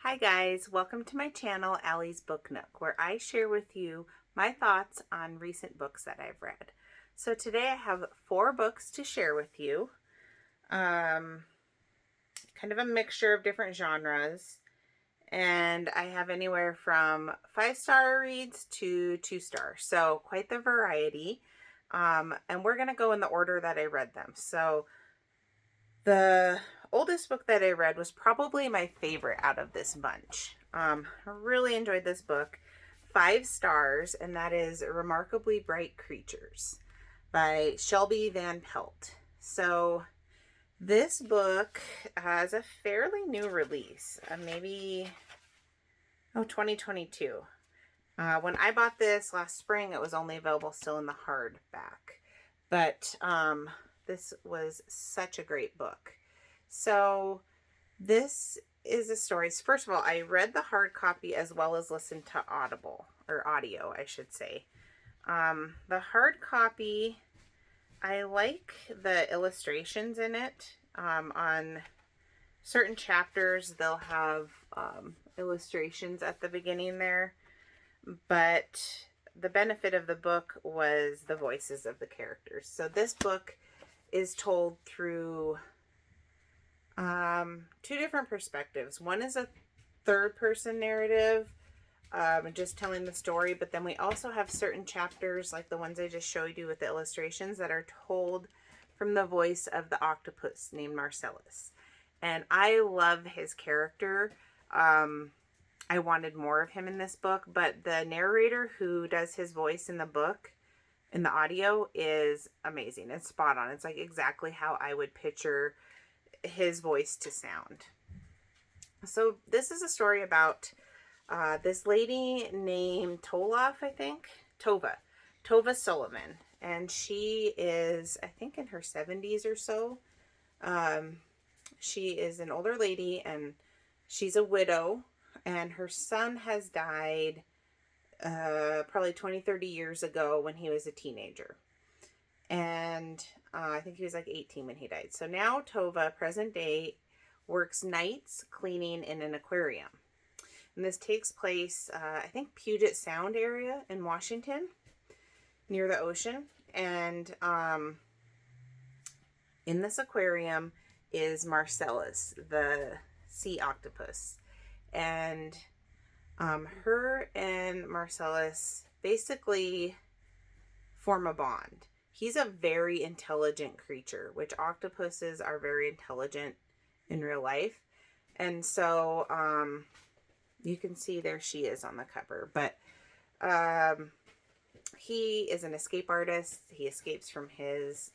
Hi guys, welcome to my channel, Allie's Book Nook, where I share with you my thoughts on recent books that I've read. So today I have 4 books to share with you, kind of a mixture of different genres, and I have anywhere from 5-star reads to 2-star, so quite the variety. And we're going to go in the order that I read them. So the oldest book that I read was probably my favorite out of this bunch. I really enjoyed this book. 5 stars, and that is Remarkably Bright Creatures by Shelby Van Pelt. So this book has a fairly new release, maybe 2022. When I bought this last spring, it was only available still in the hardback. But this was such a great book. So this is a story. First of all, I read the hard copy as well as listened to audio, I should say. The hard copy, I like the illustrations in it. On certain chapters, they'll have illustrations at the beginning there. But the benefit of the book was the voices of the characters. So this book is told through 2 different perspectives. One is a third-person narrative, just telling the story, but then we also have certain chapters, like the ones I just showed you with the illustrations, that are told from the voice of the octopus named Marcellus. And I love his character. I wanted more of him in this book, but the narrator who does his voice in the book, in the audio, is amazing. It's spot on. It's like exactly how I would picture his voice to sound. So this is a story about this lady named Tova Sullivan, and she is, I think, in her 70s or so. She is an older lady, and she's a widow, and her son has died probably 20-30 years ago when he was a teenager. And I think he was like 18 when he died. So now Tova, present day, works nights cleaning in an aquarium. And this takes place, I think, Puget Sound area in Washington, near the ocean. And in this aquarium is Marcellus, the sea octopus. And her and Marcellus basically form a bond. He's a very intelligent creature, which octopuses are very intelligent in real life. And so you can see there she is on the cover. But he is an escape artist. He escapes from his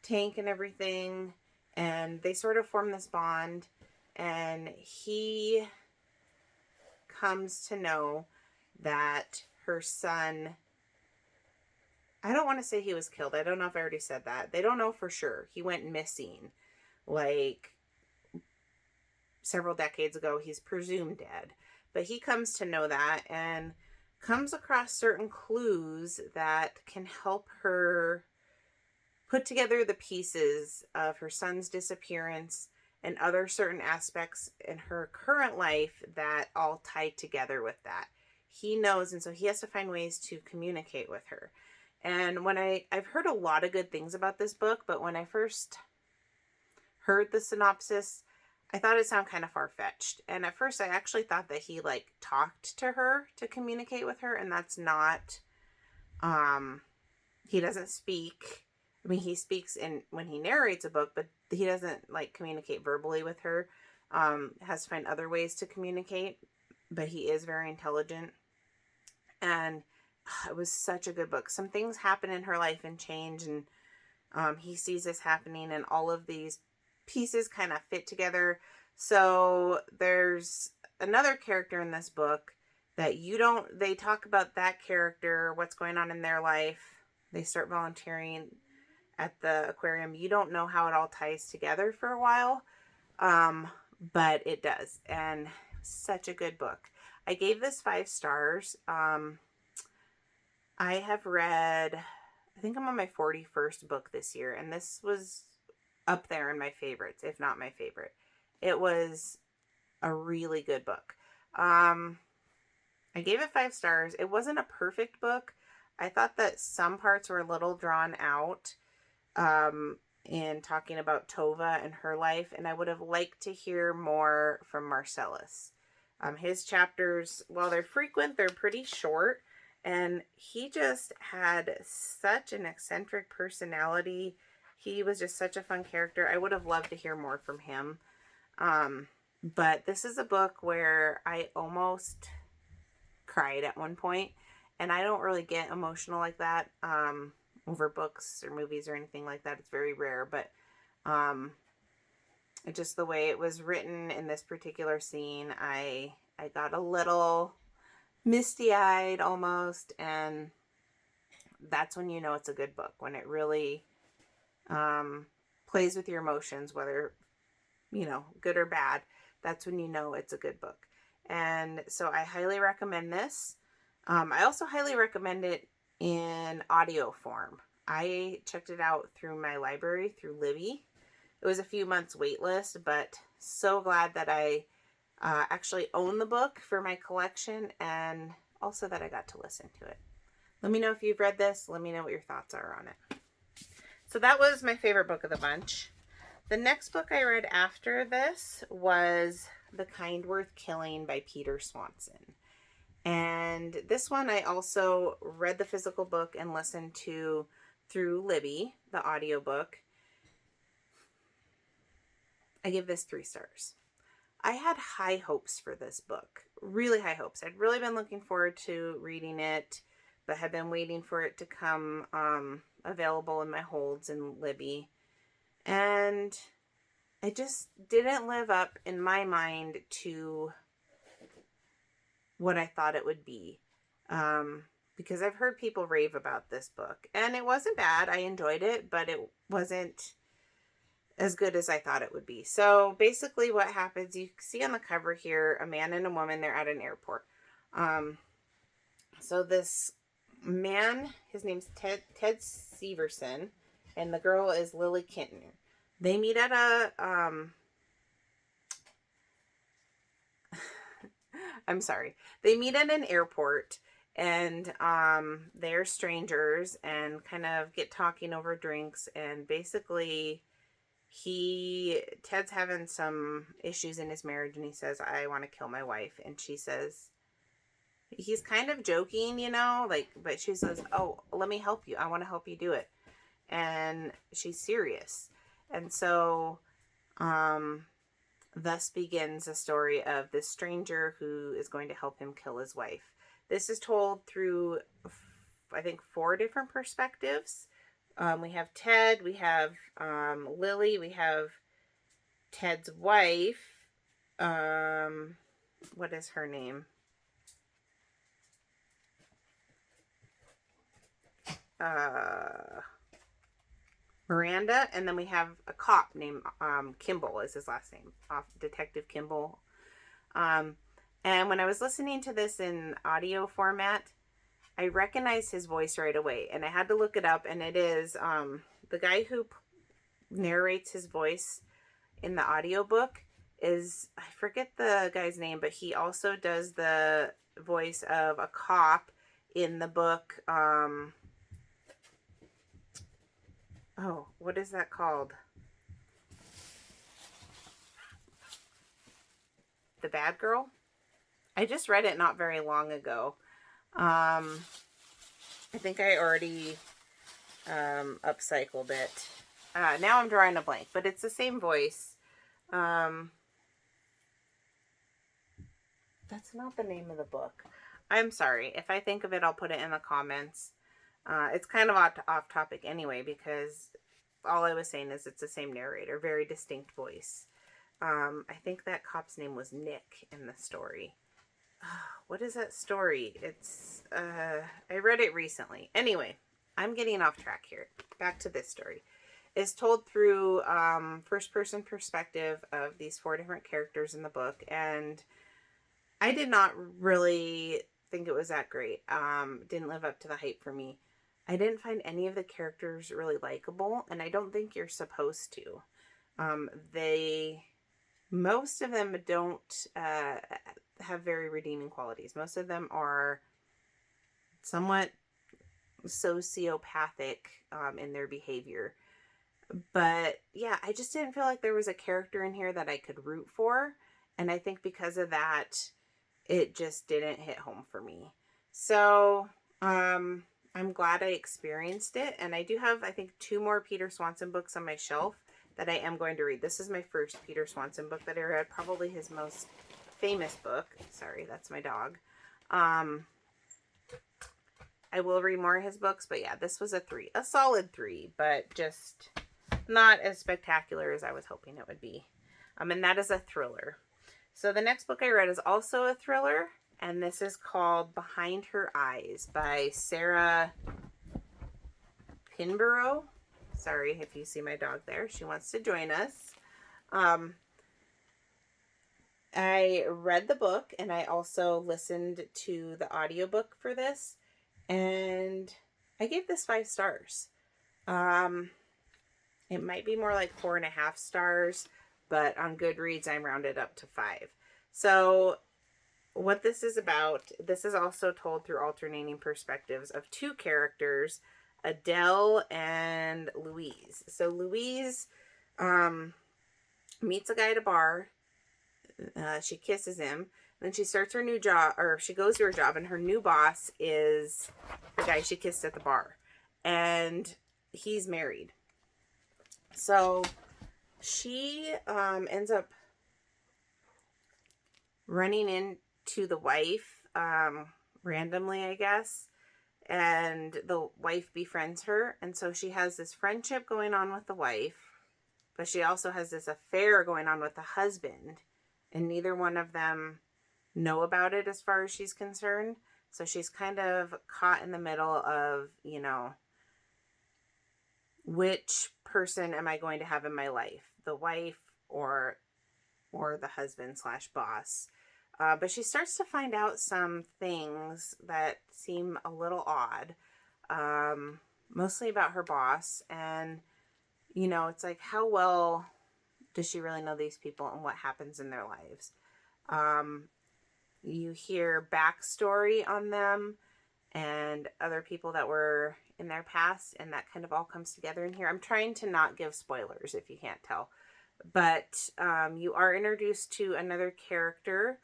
tank and everything. And they sort of form this bond. And he comes to know that her son, I don't want to say he was killed. I don't know if I already said that. They don't know for sure. He went missing like several decades ago. He's presumed dead. But he comes to know that and comes across certain clues that can help her put together the pieces of her son's disappearance and other certain aspects in her current life that all tie together with that. He knows, and so he has to find ways to communicate with her. And when I've heard a lot of good things about this book, but when I first heard the synopsis, I thought it sounded kind of far-fetched. And at first I actually thought that he like talked to her to communicate with her, and that's not, he doesn't speak. I mean, he speaks when he narrates a book, but he doesn't like communicate verbally with her. Has to find other ways to communicate, but he is very intelligent. And it was such a good book. Some things happen in her life and change, and he sees this happening, and all of these pieces kind of fit together. So there's another character in this book that they talk about that character, what's going on in their life. They start volunteering at the aquarium. You don't know how it all ties together for a while, but it does. And such a good book. I gave this 5 stars. I have read, I think I'm on my 41st book this year, and this was up there in my favorites, if not my favorite. It was a really good book. I gave it 5 stars. It wasn't a perfect book. I thought that some parts were a little drawn out in talking about Tova and her life, and I would have liked to hear more from Marcellus. His chapters, while they're frequent, they're pretty short, and he just had such an eccentric personality. He was just such a fun character. I would have loved to hear more from him. But this is a book where I almost cried at one point, and I don't really get emotional like that over books or movies or anything like that. It's very rare, but just the way it was written in this particular scene, I got a little misty-eyed almost, and that's when you know it's a good book, when it really plays with your emotions, whether, you know, good or bad. That's when you know it's a good book. And so I highly recommend this. I also highly recommend it in audio form. I checked it out through my library, through Libby. It was a few months wait list, but so glad that I actually own the book for my collection, and also that I got to listen to it. Let me know if you've read this. Let me know what your thoughts are on it. So that was my favorite book of the bunch. The next book I read after this was The Kind Worth Killing by Peter Swanson. And this one I also read the physical book and listened to through Libby, the audiobook. I give this 3 stars. I had high hopes for this book. Really high hopes. I'd really been looking forward to reading it, but had been waiting for it to come available in my holds in Libby. And it just didn't live up in my mind to what I thought it would be. Because I've heard people rave about this book. And it wasn't bad. I enjoyed it, but it wasn't as good as I thought it would be. So basically what happens, you see on the cover here, a man and a woman, they're at an airport. So this man, his name's Ted Severson, and the girl is Lily Kintner. They meet at a, I'm sorry. They meet at an airport, and they're strangers and kind of get talking over drinks, and basically Ted's having some issues in his marriage, and he says, I want to kill my wife. And she says, he's kind of joking, you know, like, but she says, oh, let me help you. I want to help you do it. And she's serious. And so, thus begins the story of this stranger who is going to help him kill his wife. This is told through, I think, 4 different perspectives. We have Ted, we have Lily, we have Ted's wife. What is her name? Miranda, and then we have a cop named Kimball is his last name, Detective Kimball. And when I was listening to this in audio format, I recognized his voice right away, and I had to look it up, and it is the guy who narrates his voice in the audiobook is, I forget the guy's name, but he also does the voice of a cop in the book. Oh, what is that called? The Bad Girl? I just read it not very long ago. I think I already upcycled it. Now I'm drawing a blank, but it's the same voice. That's not the name of the book. I'm sorry. If I think of it, I'll put it in the comments. It's kind of off topic anyway, because all I was saying is it's the same narrator, very distinct voice. I think that cop's name was Nick in the story. What is that story? It's, I read it recently. Anyway, I'm getting off track here. Back to this story. It's told through first-person perspective of these 4 different characters in the book, and I did not really think it was that great. Didn't live up to the hype for me. I didn't find any of the characters really likable, and I don't think you're supposed to. They most of them don't have very redeeming qualities. Most of them are somewhat sociopathic in their behavior. But yeah, I just didn't feel like there was a character in here that I could root for. And I think because of that, it just didn't hit home for me. So I'm glad I experienced it. And I do have, I think, 2 more Peter Swanson books on my shelf that I am going to read. This is my first Peter Swanson book that I read, probably his most famous book. Sorry, that's my dog. I will read more of his books, but yeah, this was a solid 3, but just not as spectacular as I was hoping it would be. And that is a thriller. So the next book I read is also a thriller, and this is called Behind Her Eyes by Sarah Pinborough. Sorry if you see my dog there. She wants to join us. I read the book, and I also listened to the audiobook for this, and I gave this 5 stars. It might be more like 4.5 stars, but on Goodreads, I'm rounded up to 5. So what this is about, this is also told through alternating perspectives of 2 characters, Adele and Louise. So Louise meets a guy at a bar. She kisses him. Then she starts her new job, or she goes to her job, and her new boss is the guy she kissed at the bar. And he's married. So she ends up running into the wife randomly, I guess. And the wife befriends her. And so she has this friendship going on with the wife. But she also has this affair going on with the husband. And neither one of them know about it as far as she's concerned. So she's kind of caught in the middle of, you know, which person am I going to have in my life? The wife or the husband / boss. But she starts to find out some things that seem a little odd. Mostly about her boss. And, you know, it's like, how well does she really know these people and what happens in their lives? You hear backstory on them and other people that were in their past, and that kind of all comes together in here. I'm trying to not give spoilers if you can't tell. But you are introduced to another character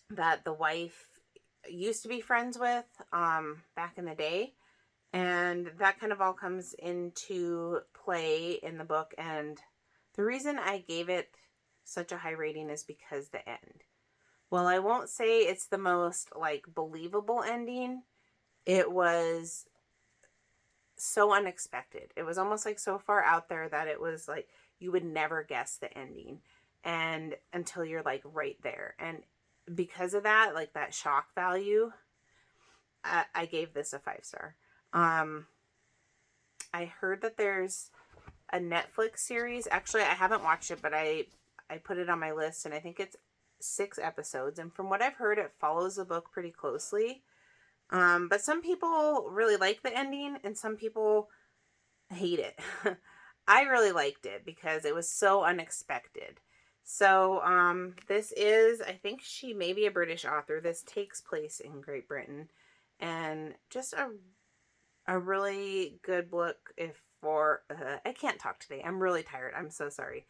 that the wife used to be friends with back in the day. And that kind of all comes into play in the book. And the reason I gave it such a high rating is because the end. Well, I won't say it's the most, like, believable ending. It was so unexpected. It was almost like so far out there that it was like you would never guess the ending, and until you're like right there. And because of that, like that shock value, I gave this a 5 star. I heard that there's a Netflix series. Actually, I haven't watched it, but I put it on my list, and I think it's 6 episodes. And from what I've heard, it follows the book pretty closely. But some people really like the ending, and some people hate it. I really liked it because it was so unexpected. So, this is, I think she may be a British author. This takes place in Great Britain, and just a really good book I can't talk today. I'm really tired. I'm so sorry.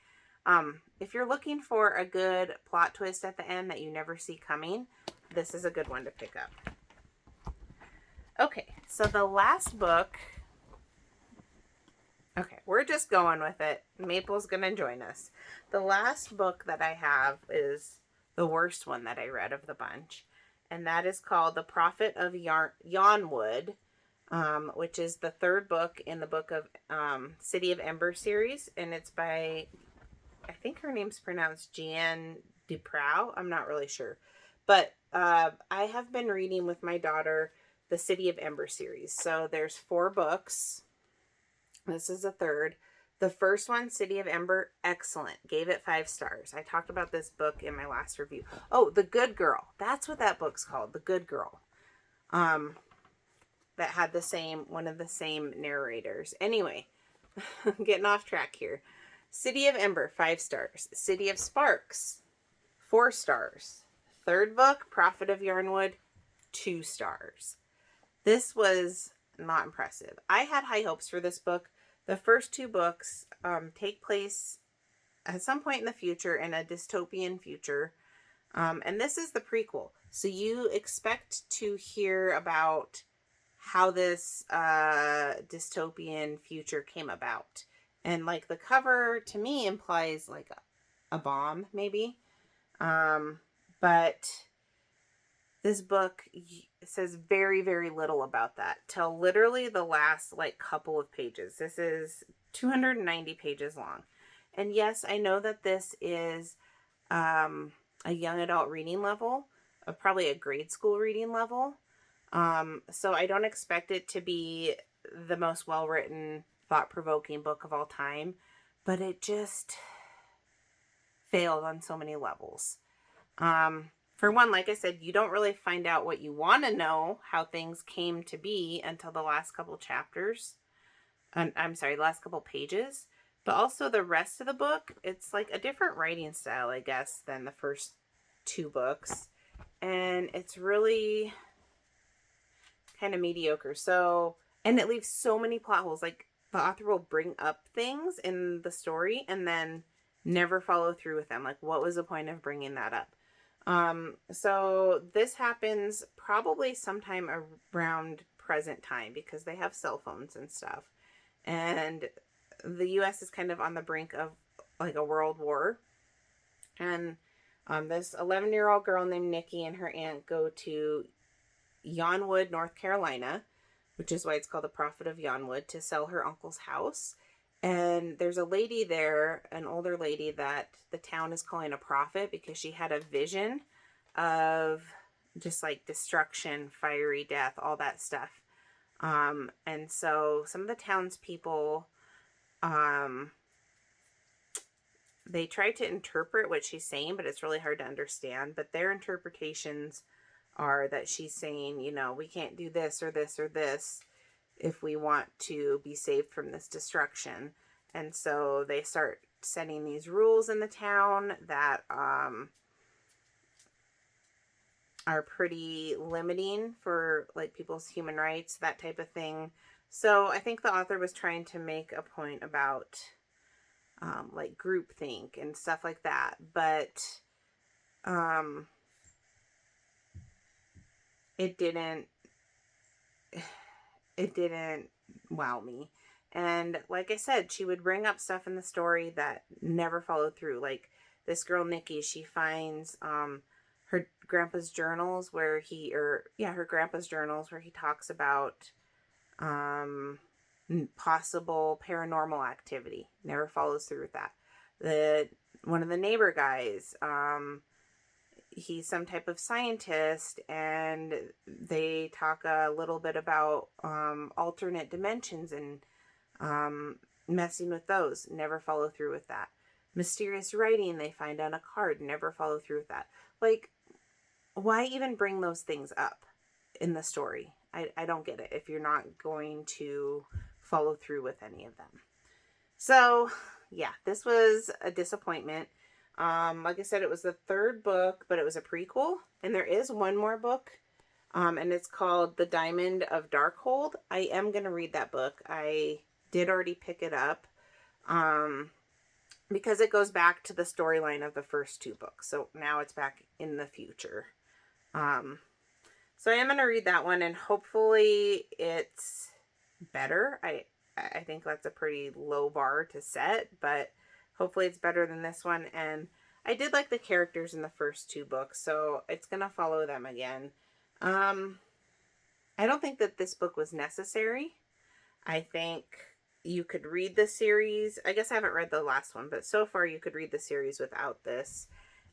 If you're looking for a good plot twist at the end that you never see coming, this is a good one to pick up. Okay, so the last book... Okay, we're just going with it. Maple's going to join us. The last book that I have is the worst one that I read of the bunch, and that is called The Prophet of Yarnwood, which is the 3rd book in the book of City of Ember series, and it's by, I think her name's pronounced Jeanne Duprow. I'm not really sure. But I have been reading with my daughter the City of Ember series. So there's 4 books. This is the 3rd. The first one, City of Ember, excellent. Gave it 5 stars. I talked about this book in my last review. Oh, The Good Girl. That's what that book's called, The Good Girl. That had one of the same narrators. Anyway, getting off track here. City of Ember, 5 stars. City of Sparks, 4 stars. Third book, Prophet of Yarnwood, 2 stars. This was not impressive. I had high hopes for this book. The first 2 books take place at some point in the future, in a dystopian future. And this is the prequel. So you expect to hear about how this dystopian future came about. And like the cover to me implies like a bomb, maybe. But this book says very, very little about that till literally the last like couple of pages. This is 290 pages long. And yes, I know that this is a young adult reading level, probably a grade school reading level. So I don't expect it to be the most well-written, thought-provoking book of all time, but it just failed on so many levels. For one, like I said, you don't really find out what you want to know, how things came to be, until the last couple chapters. I'm sorry, the last couple pages. But also the rest of the book, it's like a different writing style, I guess, than the first 2 books. And it's really kind of mediocre. So, and it leaves so many plot holes. Like, the author will bring up things in the story and then never follow through with them. Like, what was the point of bringing that up? So this happens probably sometime around present time, because they have cell phones and stuff. And the U.S. is kind of on the brink of like a world war. And this 11-year-old girl named Nikki and her aunt go to Yarnwood, North Carolina, which is why it's called the Prophet of Yarnwood, to sell her uncle's house. And there's a lady there, an older lady, that the town is calling a prophet because she had a vision of just like destruction, fiery death, all that stuff. And so some of the townspeople, they try to interpret what she's saying, but it's really hard to understand. But their interpretations are that she's saying, you know, we can't do this or this or this if we want to be saved from this destruction. And so they start setting these rules in the town that are pretty limiting for like people's human rights, that type of thing. So I think the author was trying to make a point about like groupthink and stuff like that, but it didn't wow me. And like I said, she would bring up stuff in the story that never followed through. Like this girl Nikki, she finds her grandpa's journals where her grandpa's journals where he talks about possible paranormal activity. Never follows through with that. One of the neighbor guys, he's some type of scientist, and they talk a little bit about alternate dimensions and messing with those. Never follow through with that. Mysterious writing they find on a card. Never follow through with that. Like, why even bring those things up in the story? I don't get it if you're not going to follow through with any of them. So yeah, this was a disappointment. Like I said, it was the 3rd book, but it was a prequel, and there is one more book, and it's called The Diamond of Darkhold. I am going to read that book. I did already pick it up, because it goes back to the storyline of the first 2 books. So now it's back in the future. So I am going to read that one, and hopefully it's better. I think that's a pretty low bar to set, but hopefully it's better than this one. And I did like the characters in the first 2 books, so it's going to follow them again. I don't think that this book was necessary. I think you could read the series. I guess I haven't read the last one, but so far you could read the series without this.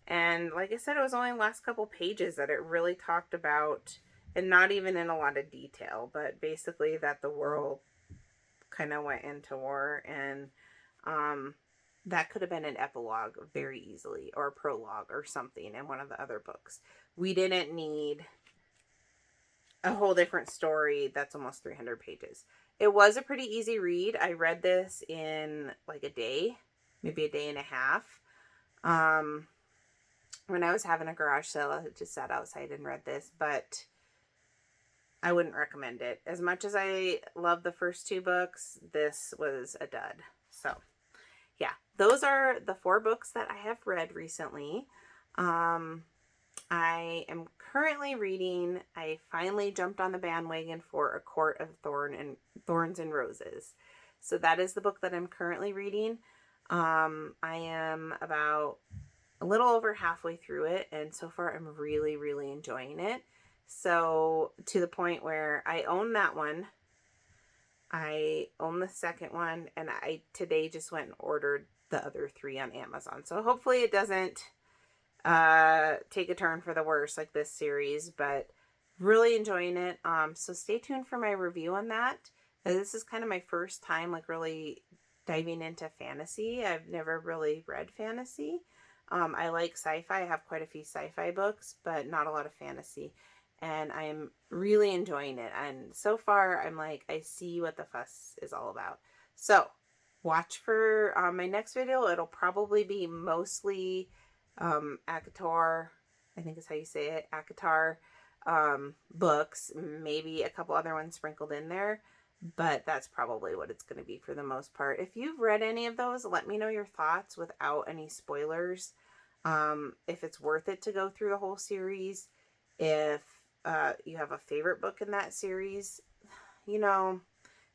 And like I said, it was only the last couple pages that it really talked about, and not even in a lot of detail, but basically that the world kind of went into war, and that could have been an epilogue very easily, or a prologue or something in one of the other books. We didn't need a whole different story that's almost 300 pages. It was a pretty easy read. I read this in like a day. maybe a day and a half. When I was having a garage sale, I just sat outside and read this, but I wouldn't recommend it. As much as I love the first 2 books, this was a dud. So, yeah, those are the 4 books that I have read recently. I am currently reading, I finally jumped on the bandwagon for A Court of Thorns and Roses. So that is the book that I'm currently reading. I am about a little over halfway through it, and so far I'm really, really enjoying it. So to the point where I own that one. I own the second one, and I today just went and ordered the other 3 on Amazon. So hopefully it doesn't take a turn for the worse like this series, but really enjoying it. So stay tuned for my review on that. This is kind of my first time like really diving into fantasy. I've never really read fantasy. I like sci-fi. I have quite a few sci-fi books, but not a lot of fantasy. And I'm really enjoying it. And so far, I'm like, I see what the fuss is all about. So watch for my next video. It'll probably be mostly ACOTAR, I think is how you say it, ACOTAR books, maybe a couple other ones sprinkled in there, but that's probably what it's going to be for the most part. If you've read any of those, let me know your thoughts without any spoilers. If it's worth it to go through the whole series, if you have a favorite book in that series. You know,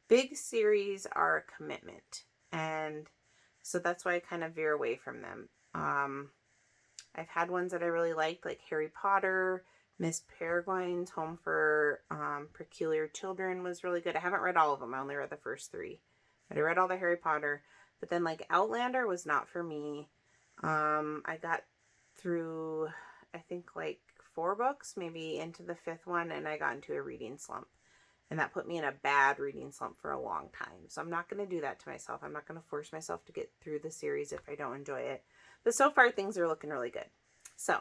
big series are a commitment, and so that's why I kind of veer away from them. I've had ones that I really liked, like Harry Potter. Miss Peregrine's Home for Peculiar Children was really good. I haven't read all of them. I only read the first 3. But I read all the Harry Potter. But then, like, Outlander was not for me. I got through, I think, like 4 books, maybe into the 5th one, and I got into a reading slump. And that put me in a bad reading slump for a long time. So I'm not going to do that to myself. I'm not going to force myself to get through the series if I don't enjoy it. But so far, things are looking really good. So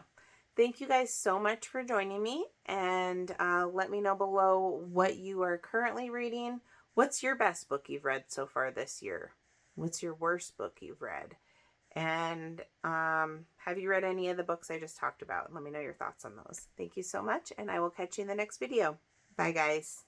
thank you guys so much for joining me. And let me know below what you are currently reading. What's your best book you've read so far this year? What's your worst book you've read? And have you read any of the books I just talked about? Let me know your thoughts on those. Thank you so much, and I will catch you in the next video. Bye, guys.